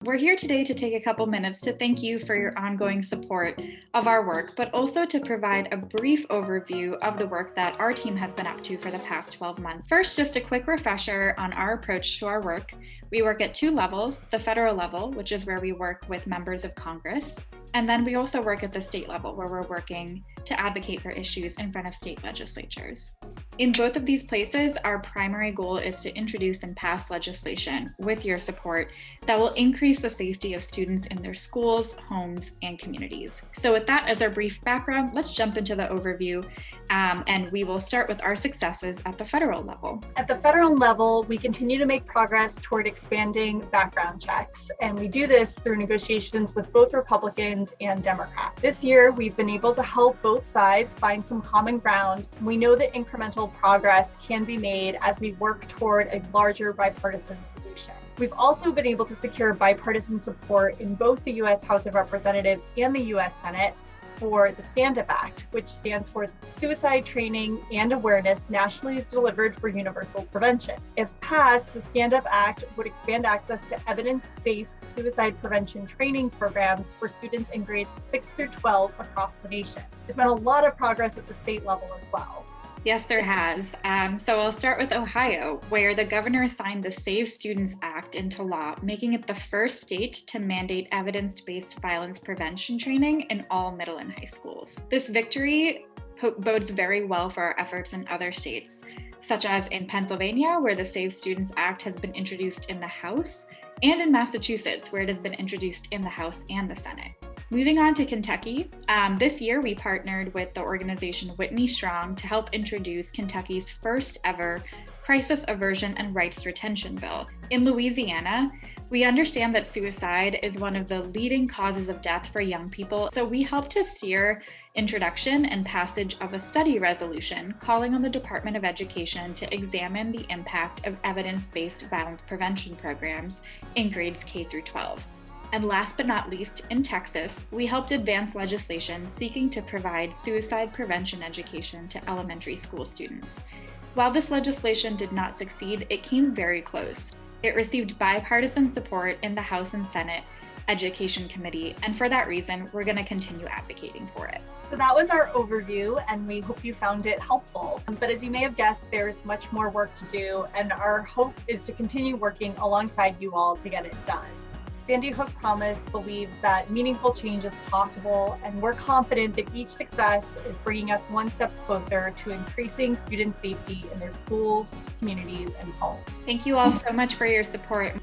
We're here today to take a couple minutes to thank you for your ongoing support of our work, but also to provide a brief overview of the work that our team has been up to for the past 12 months. First, just a quick refresher on our approach to our work. We work at two levels, the federal level, which is where we work with members of Congress, and then we also work at the state level, where we're working to advocate for issues in front of state legislatures. In both of these places, our primary goal is to introduce and pass legislation with your support that will increase the safety of students in their schools, homes, and communities. So with that as our brief background, let's jump into the overview, and we will start with our successes at the federal level. At the federal level, we continue to make progress toward expanding background checks, and we do this through negotiations with both Republicans and Democrats. This year, we've been able to help both sides find some common ground. We know that incremental progress can be made as we work toward a larger bipartisan solution. We've also been able to secure bipartisan support in both the U.S. House of Representatives and the U.S. Senate for the STANDUP Act, which stands for Suicide Training and Awareness Nationally Delivered for Universal Prevention. If passed, the STANDUP Act would expand access to evidence-based suicide prevention training programs for students in grades 6 through 12 across the nation. There's been a lot of progress at the state level as well. Yes, there has. So I'll start with Ohio, where the governor signed the Save Students Act into law, making it the first state to mandate evidence-based violence prevention training in all middle and high schools. This victory bodes very well for our efforts in other states, such as in Pennsylvania, where the Save Students Act has been introduced in the House, and in Massachusetts, where it has been introduced in the House and the Senate. Moving on to Kentucky, this year we partnered with the organization Whitney Strong to help introduce Kentucky's first ever Crisis Aversion and Rights Retention Bill. In Louisiana, we understand that suicide is one of the leading causes of death for young people, so we helped to steer introduction and passage of a study resolution calling on the Department of Education to examine the impact of evidence-based violence prevention programs in grades K through 12. And last but not least, in Texas, we helped advance legislation seeking to provide suicide prevention education to elementary school students. While this legislation did not succeed, it came very close. It received bipartisan support in the House and Senate Education Committee, and for that reason, we're going to continue advocating for it. So that was our overview, and we hope you found it helpful. But as you may have guessed, there's much more work to do, and our hope is to continue working alongside you all to get it done. Sandy Hook Promise believes that meaningful change is possible, and we're confident that each success is bringing us one step closer to increasing student safety in their schools, communities, and homes. Thank you all so much for your support.